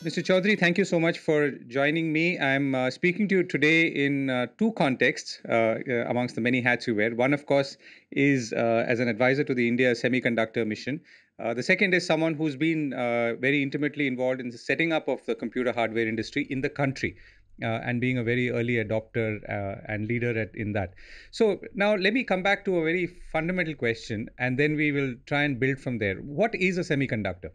Mr. Chaudhry, thank you so much for joining me. I'm speaking to you today in two contexts amongst the many hats you wear. One, of course, is as an advisor to the India Semiconductor mission. The second is someone who's been very intimately involved in the setting up of the computer hardware industry in the country. And being a very early adopter and leader in that. So now let me come back to a very fundamental question, and then we will try and build from there. What is a semiconductor?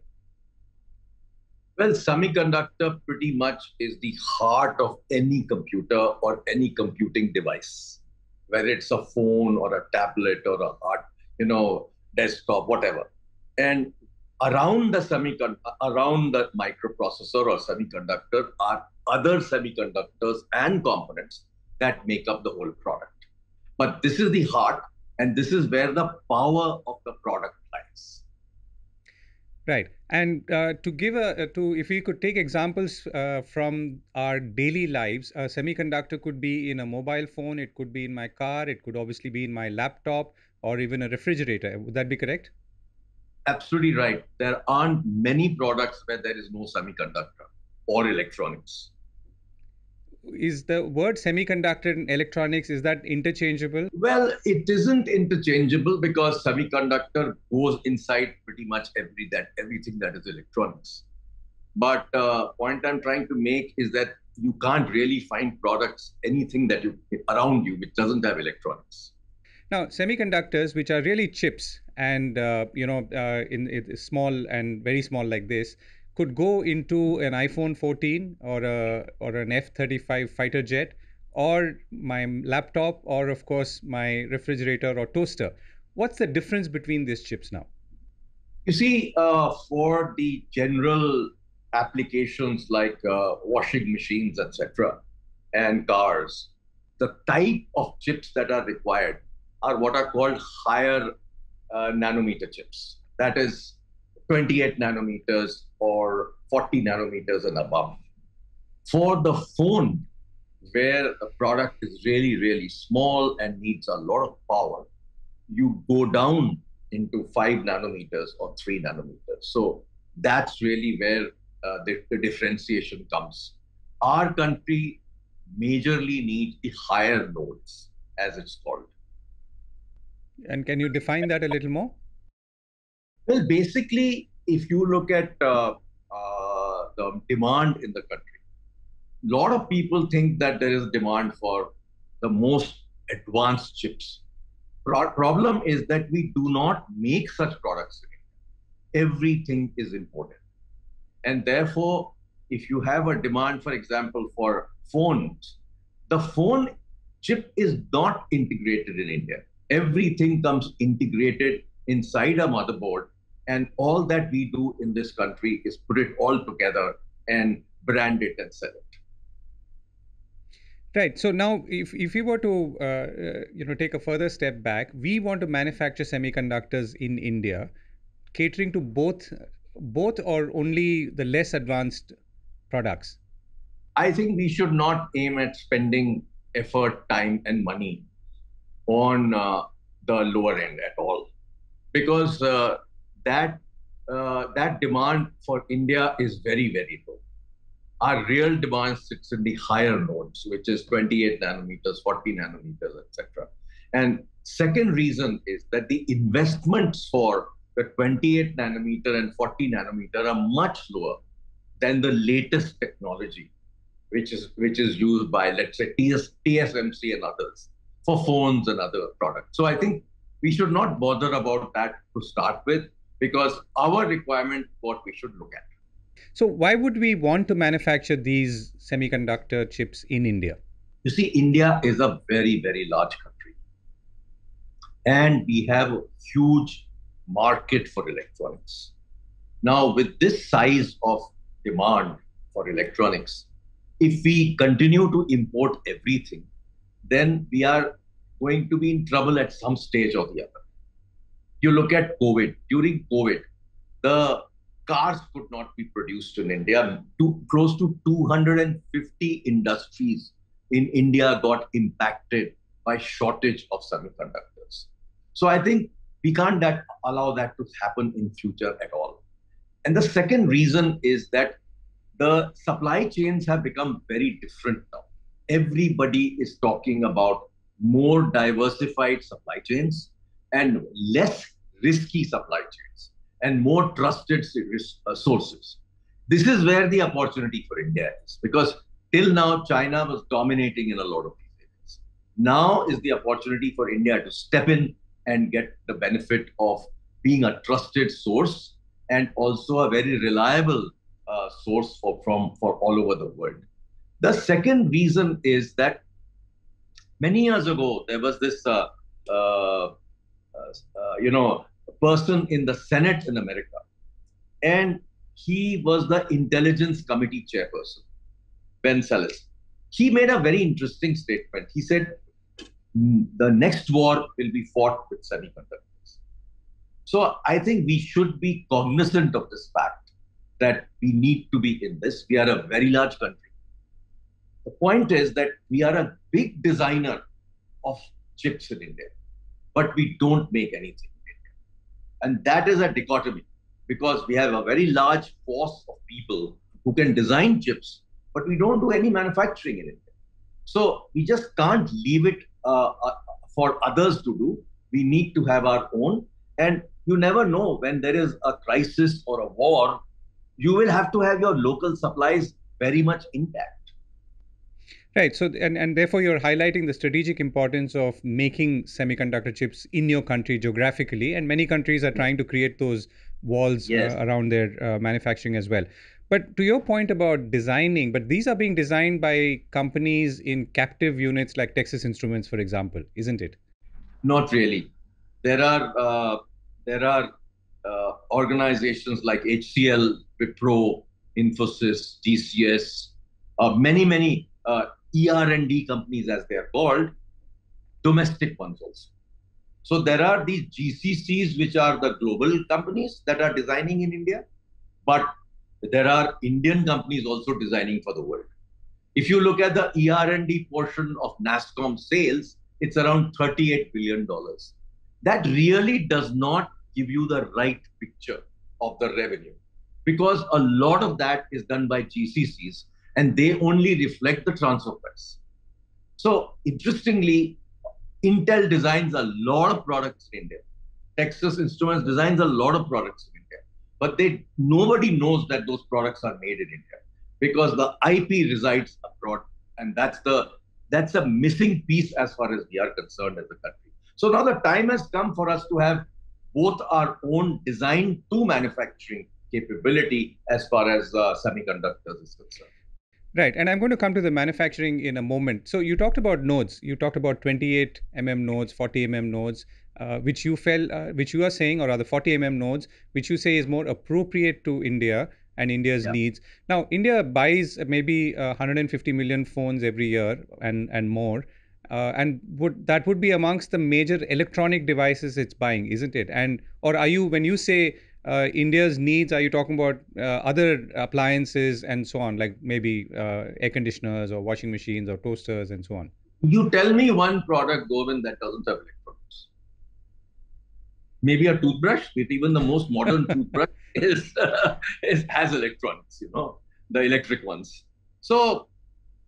Well, semiconductor pretty much is the heart of any computer or any computing device, whether it's a phone or a tablet or a desktop, whatever. And around around the microprocessor or semiconductor are other semiconductors and components that make up the whole product. But this is the heart, and this is where the power of the product lies. Right. And if we could take examples from our daily lives, a semiconductor could be in a mobile phone, it could be in my car, it could obviously be in my laptop or even a refrigerator. Would that be correct? Absolutely right. There aren't many products where there is no semiconductor or electronics. Is the word semiconductor and electronics, is that interchangeable? Well, it isn't interchangeable because semiconductor goes inside pretty much everything that is electronics. But point I'm trying to make is that you can't really find products, anything that you around you which doesn't have electronics. Now, semiconductors, which are really chips, and in small and very small like this, could go into an iPhone 14 or an F-35 fighter jet, or my laptop, or of course my refrigerator or toaster. What's the difference between these chips now? You see, for the general applications like washing machines, etc., and cars, the type of chips that are required are what are called higher nanometer chips. That is 28 nanometers or 40 nanometers and above. For the phone, where the product is really, really small and needs a lot of power, you go down into 5 nanometers or 3 nanometers. So that's really where the differentiation comes. Our country majorly needs the higher nodes, as it's called. And can you define that a little more? Well, basically, if you look at the demand in the country, a lot of people think that there is demand for the most advanced chips. Problem is that we do not make such products in India. Everything is imported. And therefore, if you have a demand, for example, for phones, the phone chip is not integrated in India. Everything comes integrated inside a motherboard. And all that we do in this country is put it all together and brand it and sell it. Right. So now, if we were to take a further step back, we want to manufacture semiconductors in India, catering to both or only the less advanced products. I think we should not aim at spending effort, time, and money on the lower end at all, because that demand for India is very, very low. Our real demand sits in the higher nodes, which is 28 nanometers, 40 nanometers, etc. And second reason is that the investments for the 28 nanometer and 40 nanometer are much lower than the latest technology, which is used by, let's say, TSMC and others for phones and other products. So I think we should not bother about that to start with, because our requirement is what we should look at. So why would we want to manufacture these semiconductor chips in India? You see, India is a very, very large country. And we have a huge market for electronics. Now, with this size of demand for electronics, if we continue to import everything, then we are going to be in trouble at some stage or the other. You look at COVID. During COVID, the cars could not be produced in India. Close to 250 industries in India got impacted by shortage of semiconductors. So I think we can't allow that to happen in future at all. And the second reason is that the supply chains have become very different now. Everybody is talking about more diversified supply chains and less risky supply chains and more trusted sources. This is where the opportunity for India is, because till now China was dominating in a lot of these areas. Now is the opportunity for India to step in and get the benefit of being a trusted source and also a very reliable source for all over the world. The second reason is that many years ago there was this person in the Senate in America, and he was the Intelligence Committee chairperson, Ben Salas. He made a very interesting statement. He said, the next war will be fought with semiconductors. So I think we should be cognizant of this fact that we need to be in this. We are a very large country. The point is that we are a big designer of chips in India, but we don't make anything in India. And that is a dichotomy, because we have a very large force of people who can design chips, but we don't do any manufacturing in India. So we just can't leave it for others to do. We need to have our own. And you never know, when there is a crisis or a war, you will have to have your local supplies very much intact. Right. So, and therefore, you're highlighting the strategic importance of making semiconductor chips in your country geographically. And many countries are trying to create those walls Yes. around their manufacturing as well. But to your point about designing, but these are being designed by companies in captive units like Texas Instruments, for example, isn't it? Not really. There are organizations like HCL, Wipro, Infosys, TCS, many ER&D companies, as they are called, domestic ones also. So there are these GCCs, which are the global companies that are designing in India, but there are Indian companies also designing for the world. If you look at the ER&D portion of NASSCOM sales, it's around $38 billion. That really does not give you the right picture of the revenue, because a lot of that is done by GCCs and they only reflect the transfer price. So interestingly, Intel designs a lot of products in India. Texas Instruments designs a lot of products in India, but nobody knows that those products are made in India, because the IP resides abroad, and that's a missing piece as far as we are concerned as a country. So now the time has come for us to have both our own design to manufacturing capability as far as semiconductors is concerned. Right. And I'm going to come to the manufacturing in a moment. So you talked about nodes. You talked about 28 nodes, 40 nodes, which you are saying, or rather 40 nodes, which you say is more appropriate to India and India's Yeah. needs. Now, India buys maybe 150 million phones every year and more. And that would be amongst the major electronic devices it's buying, isn't it? And or are you, when you say India's needs, are you talking about other appliances and so on, like maybe air conditioners or washing machines or toasters and so on? You tell me one product, Govind, that doesn't have electronics. Maybe a toothbrush, but even the most modern toothbrush has electronics, the electric ones. So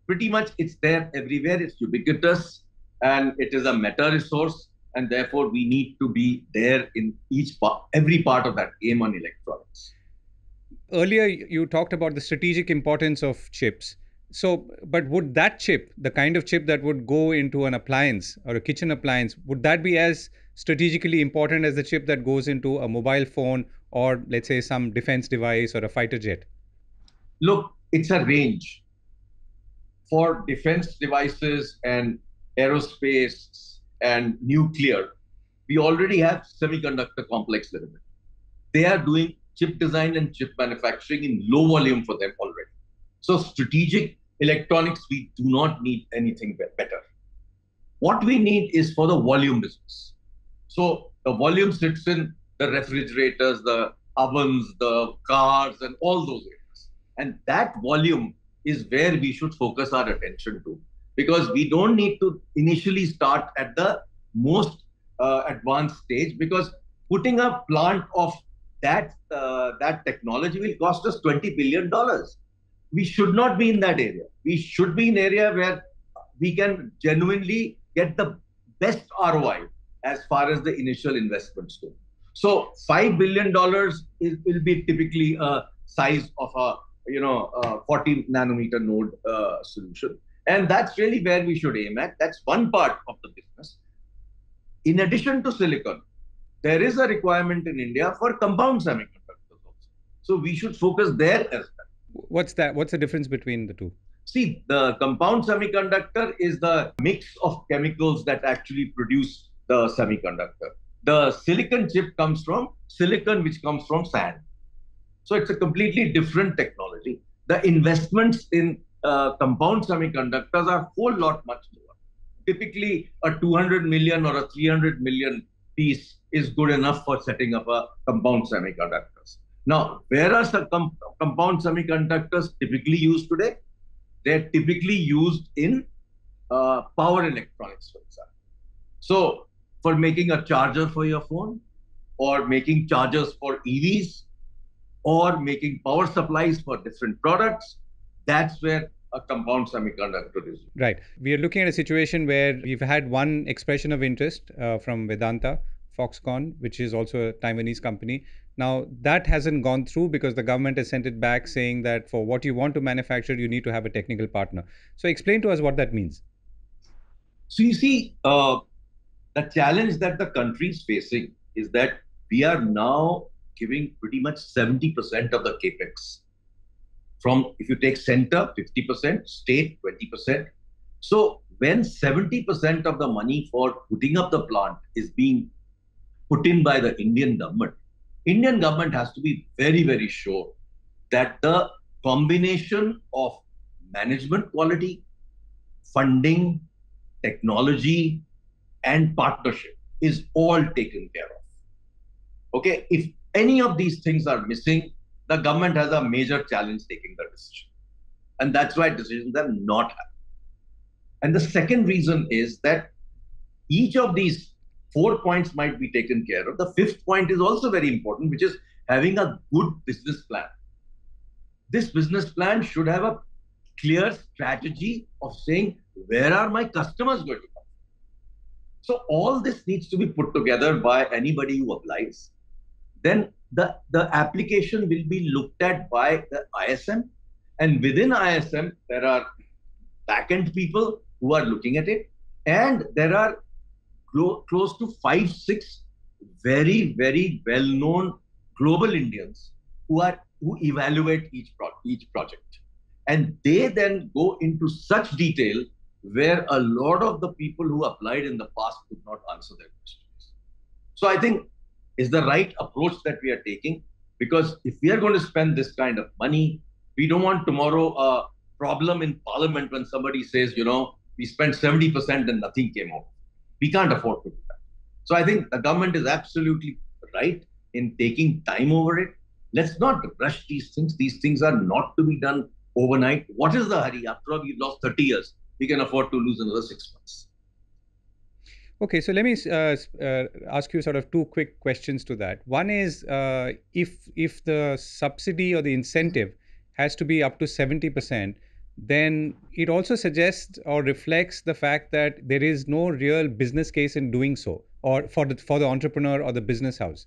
pretty much it's there everywhere. It's ubiquitous, and it is a meta resource, and therefore we need to be there in every part of that game on electronics. Earlier, you talked about the strategic importance of chips. So, but would that chip, the kind of chip that would go into an appliance or a kitchen appliance, would that be as strategically important as the chip that goes into a mobile phone or, let's say, some defense device or a fighter jet? Look, it's a range. For defense devices and aerospace and nuclear, we already have semiconductor complex limited. They are doing chip design and chip manufacturing in low volume for them already. So strategic electronics, we do not need anything better. What we need is for the volume business. So the volume sits in the refrigerators, the ovens, the cars, and all those areas. And that volume is where we should focus our attention to, because we don't need to initially start at the most advanced stage, because putting a plant of that technology will cost us $20 billion. we should not be in that area. We should be in an area where we can genuinely get the best ROI as far as the initial investments go. So $5 billion will be typically a size of a 40 nanometer node solution, and that's really where we should aim at. That's one part of the business. In addition to silicon, there is a requirement in India for compound semiconductors also. So we should focus there as well. What's that? What's the difference between the two? See, the compound semiconductor is the mix of chemicals that actually produce the semiconductor. The silicon chip comes from silicon, which comes from sand. So it's a completely different technology. The investments in compound semiconductors are a whole lot much lower. Typically, a 200 million or a 300 million piece is good enough for setting up a compound semiconductors. Now, where are the compound semiconductors typically used today? They're typically used in power electronics, for example. So, for making a charger for your phone, or making chargers for EVs, or making power supplies for different products, that's where a compound semiconductor is. Right. We are looking at a situation where we've had one expression of interest from Vedanta, Foxconn, which is also a Taiwanese company. Now, that hasn't gone through because the government has sent it back saying that for what you want to manufacture, you need to have a technical partner. So explain to us what that means. So you see, the challenge that the country is facing is that we are now giving pretty much 70% of the capex. From, if you take center, 50%, state, 20%. So when 70% of the money for putting up the plant is being put in by the Indian government has to be very, very sure that the combination of management quality, funding, technology, and partnership is all taken care of. Okay, if any of these things are missing, the government has a major challenge taking the decision. And that's why decisions are not happening. And the second reason is that each of these 4 points might be taken care of. The fifth point is also very important, which is having a good business plan. This business plan should have a clear strategy of saying, where are my customers going to come? So all this needs to be put together by anybody who applies. Then the application will be looked at by the ISM. And within ISM, there are back-end people who are looking at it. And there are close to 5-6 very, very well-known global Indians who evaluate each project. And they then go into such detail where a lot of the people who applied in the past could not answer their questions. So I think is the right approach that we are taking, because if we are going to spend this kind of money, we don't want tomorrow a problem in parliament when somebody says, we spent 70% and nothing came out. We can't afford to do that. So I think the government is absolutely right in taking time over it. Let's not rush these things. These things are not to be done overnight. What is the hurry? After all, we've lost 30 years. We can afford to lose another 6 months. Okay, so let me ask you sort of two quick questions to that. One is, if the subsidy or the incentive has to be up to 70%, then it also suggests or reflects the fact that there is no real business case in doing so, or for the entrepreneur or the business house.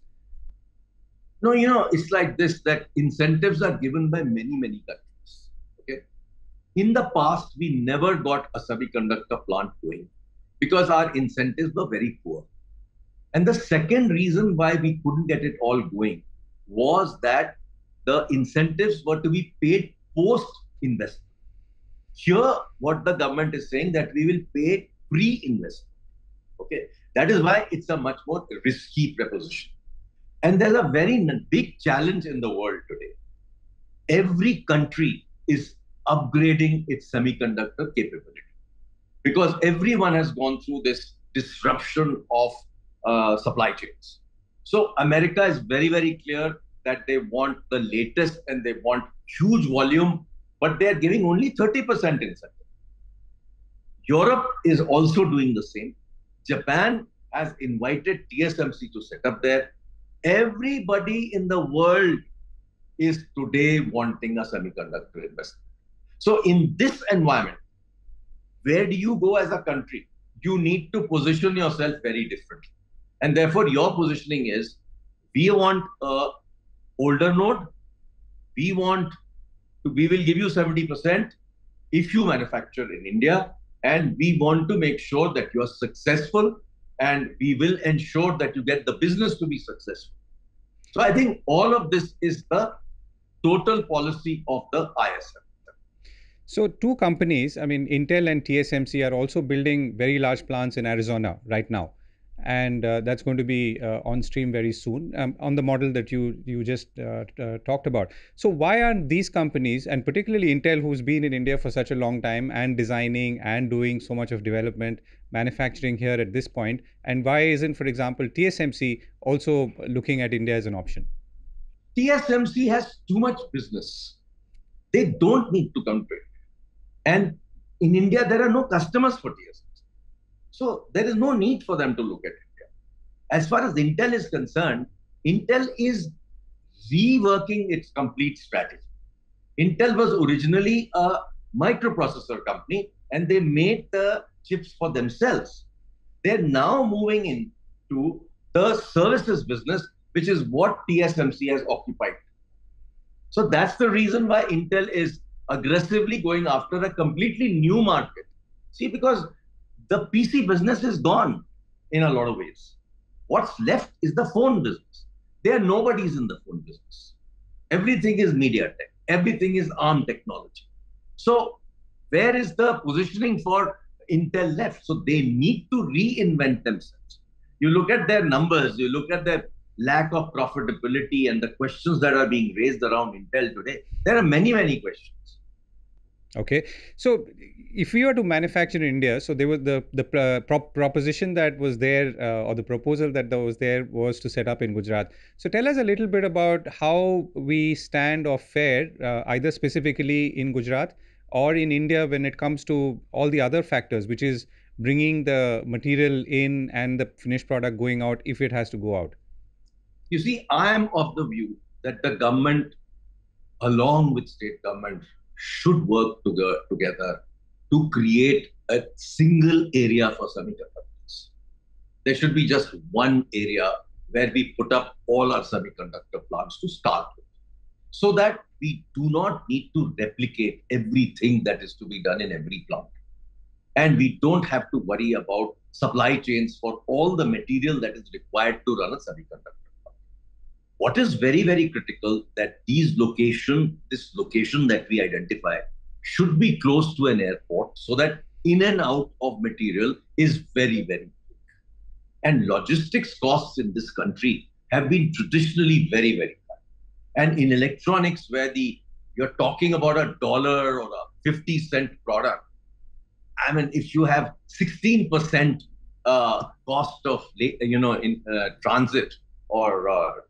No, it's like this, that incentives are given by many, many countries. Okay. In the past, we never got a semiconductor plant going because our incentives were very poor. And the second reason why we couldn't get it all going was that the incentives were to be paid post-investment. Here, what the government is saying that we will pay pre-investment. Okay, that is why it's a much more risky proposition. And there's a very big challenge in the world today. Every country is upgrading its semiconductor capability because everyone has gone through this disruption of supply chains. So America is very, very clear that they want the latest and they want huge volume, but they're giving only 30% incentive. Europe is also doing the same. Japan has invited TSMC to set up there. Everybody in the world is today wanting a semiconductor investment. So in this environment, where do you go as a country? You need to position yourself very differently. And therefore, your positioning is, we want a older node. We will give you 70% if you manufacture in India. And we want to make sure that you are successful. And we will ensure that you get the business to be successful. So I think all of this is the total policy of the ISM. So two companies, I mean, Intel and TSMC are also building very large plants in Arizona right now. And that's going to be on stream very soon on the model that you just talked about. So why aren't these companies, and particularly Intel, who's been in India for such a long time and designing and doing so much of development, manufacturing here at this point, and why isn't, for example, TSMC also looking at India as an option? TSMC has too much business. They don't need to come to it. And in India, there are no customers for TSMC. So there is no need for them to look at India. As far as Intel is concerned, Intel is reworking its complete strategy. Intel was originally a microprocessor company and they made the chips for themselves. They're now moving into the services business, which is what TSMC has occupied. So that's the reason why Intel is aggressively going after a completely new market. See, because the PC business is gone in a lot of ways. What's left is the phone business. There are nobodies in the phone business. Everything is MediaTek. Everything is ARM technology. So where is the positioning for Intel left? So they need to reinvent themselves. You look at their numbers, you look at their lack of profitability and the questions that are being raised around Intel today. There are many, many questions. Okay, so if we were to manufacture in India, so there was the proposition that was there, or the proposal that was there, was to set up in Gujarat. So tell us a little bit about how we stand or fare, either specifically in Gujarat or in India when it comes to all the other factors, which is bringing the material in and the finished product going out if it has to go out. You see, I am of the view that the government, along with state government, should work together to create a single area for semiconductors. There should be just one area where we put up all our semiconductor plants to start with, so that we do not need to replicate everything that is to be done in every plant. And we don't have to worry about supply chains for all the material that is required to run a semiconductor. What is very, very critical that this location that we identify should be close to an airport so that in and out of material is very, very quick. And logistics costs in this country have been traditionally very, very high. And in electronics, where you're talking about $1 or a 50-cent product, I mean, if you have 16% cost of in transit or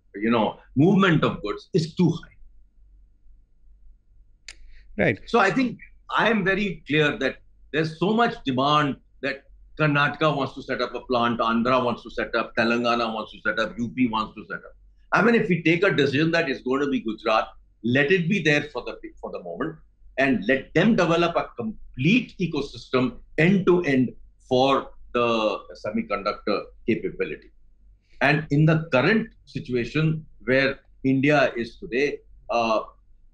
movement of goods, is too high. Right. So I think I am very clear that there's so much demand that Karnataka wants to set up a plant, Andhra wants to set up, Telangana wants to set up, UP wants to set up. I mean, if we take a decision that is going to be Gujarat, let it be there for the moment, and let them develop a complete ecosystem end to end for the semiconductor capability. And in the current situation where India is today,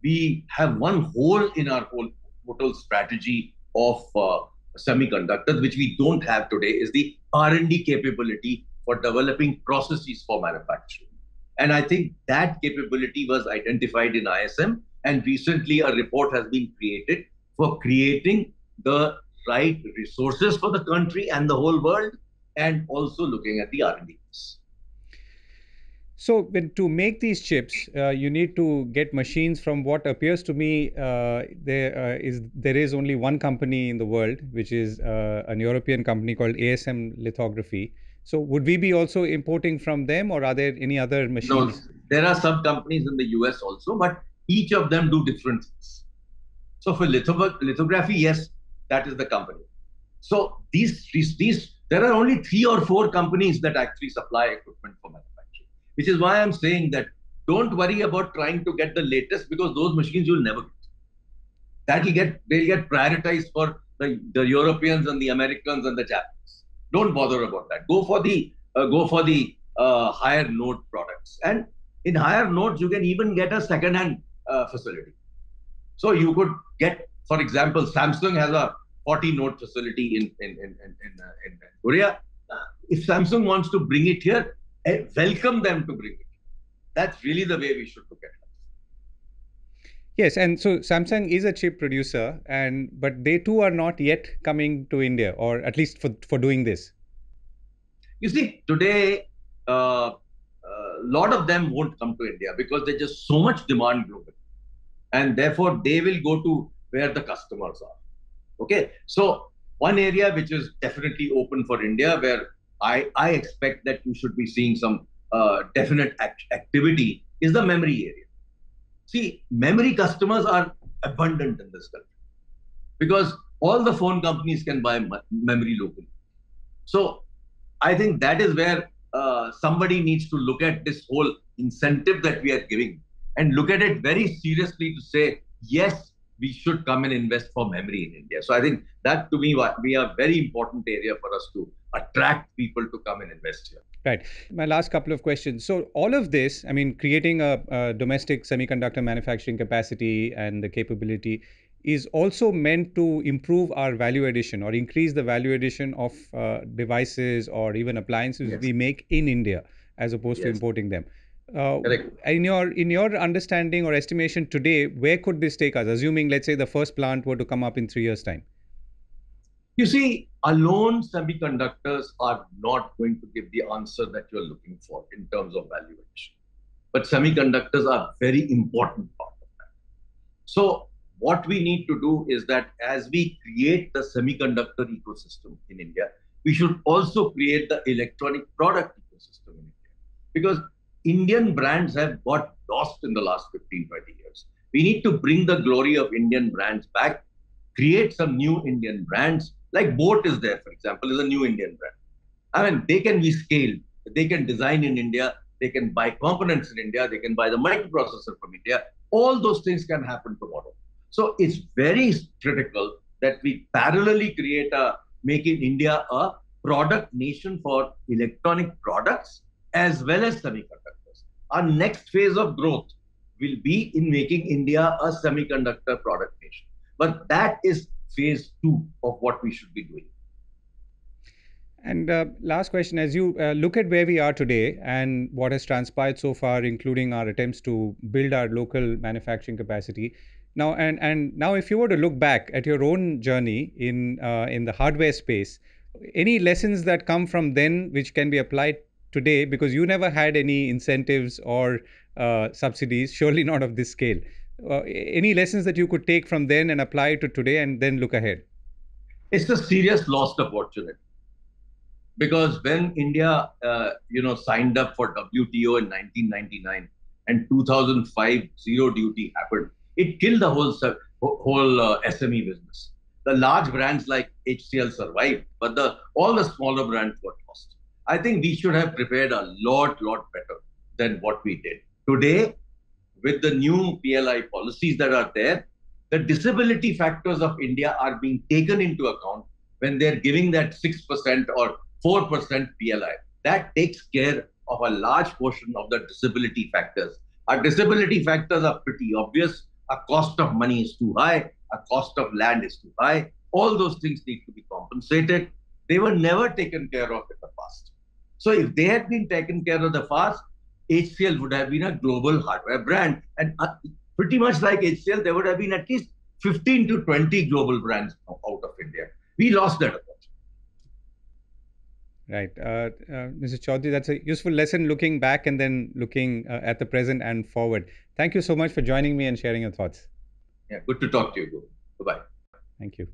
we have one hole in our whole total strategy of semiconductors, which we don't have today, is the R&D capability for developing processes for manufacturing. And I think that capability was identified in ISM, and recently a report has been created for creating the right resources for the country and the whole world, and also looking at the R&D. So to make these chips, you need to get machines from what appears to me there is only one company in the world, which is an European company called ASM Lithography. So would we be also importing from them, or are there any other machines? No, there are some companies in the US also, but each of them do different things. So for lithography, yes, that is the company. So there are only 3 or 4 companies that actually supply equipment for manufacturing. Which is why I'm saying that don't worry about trying to get the latest, because those machines you'll never get. they'll get prioritized for the Europeans and the Americans and the Japanese. Don't bother about that. Go for the higher node products. And in higher nodes, you can even get a second-hand facility. So you could get, for example, Samsung has a 40 node facility in Korea. If Samsung wants to bring it here, welcome them to bring it. That's really the way we should look at it. Yes, and so Samsung is a chip producer, but they too are not yet coming to India, or at least for doing this. You see, today, a lot of them won't come to India because there's just so much demand globally. And therefore, they will go to where the customers are. Okay, so one area which is definitely open for India, where I expect that you should be seeing some definite activity, is the memory area. See, memory customers are abundant in this country because all the phone companies can buy memory locally. So I think that is where somebody needs to look at this whole incentive that we are giving and look at it very seriously to say, yes, we should come and invest for memory in India. So I think that to me will be a very important area for us to attract people to come and invest here. Right. My last couple of questions. So all of this, I mean, creating a domestic semiconductor manufacturing capacity and the capability is also meant to improve our value addition or increase the value addition of devices or even appliances we make in India as opposed to importing them. In your understanding or estimation today, where could this take us? Assuming, let's say, the first plant were to come up in 3 years' time. You see, alone semiconductors are not going to give the answer that you're looking for in terms of value addition. But semiconductors are a very important part of that. So what we need to do is that as we create the semiconductor ecosystem in India, we should also create the electronic product ecosystem in India. Because Indian brands have got lost in the last 15, 20 years. We need to bring the glory of Indian brands back, create some new Indian brands. Like Boat is there, for example, is a new Indian brand. I mean, they can be scaled. They can design in India. They can buy components in India. They can buy the microprocessor from India. All those things can happen tomorrow. So it's very critical that we parallelly make India a product nation for electronic products as well as semiconductors. Our next phase of growth will be in making India a semiconductor product nation. But that is phase 2 of what we should be doing. And last question, as you look at where we are today and what has transpired so far, including our attempts to build our local manufacturing capacity, now now if you were to look back at your own journey in the hardware space, any lessons that come from then which can be applied today, because you never had any incentives or subsidies, surely not of this scale. Any lessons that you could take from then and apply to today and then look ahead? It's a serious lost opportunity. Because when India, signed up for WTO in 1999 and 2005 zero duty happened, it killed the whole SME business. The large brands like HCL survived, but all the smaller brands got lost. I think we should have prepared a lot better than what we did. Today, with the new PLI policies that are there, the disability factors of India are being taken into account when they're giving that 6% or 4% PLI. That takes care of a large portion of the disability factors. Our disability factors are pretty obvious. Our cost of money is too high. Our cost of land is too high. All those things need to be compensated. They were never taken care of in the past. So if they had been taken care of the past, HCL would have been a global hardware brand. And pretty much like HCL, there would have been at least 15 to 20 global brands out of India. We lost that opportunity. Right. Mr. Chowdhry, that's a useful lesson looking back and then looking at the present and forward. Thank you so much for joining me and sharing your thoughts. Yeah, good to talk to you. Bye-bye. Thank you.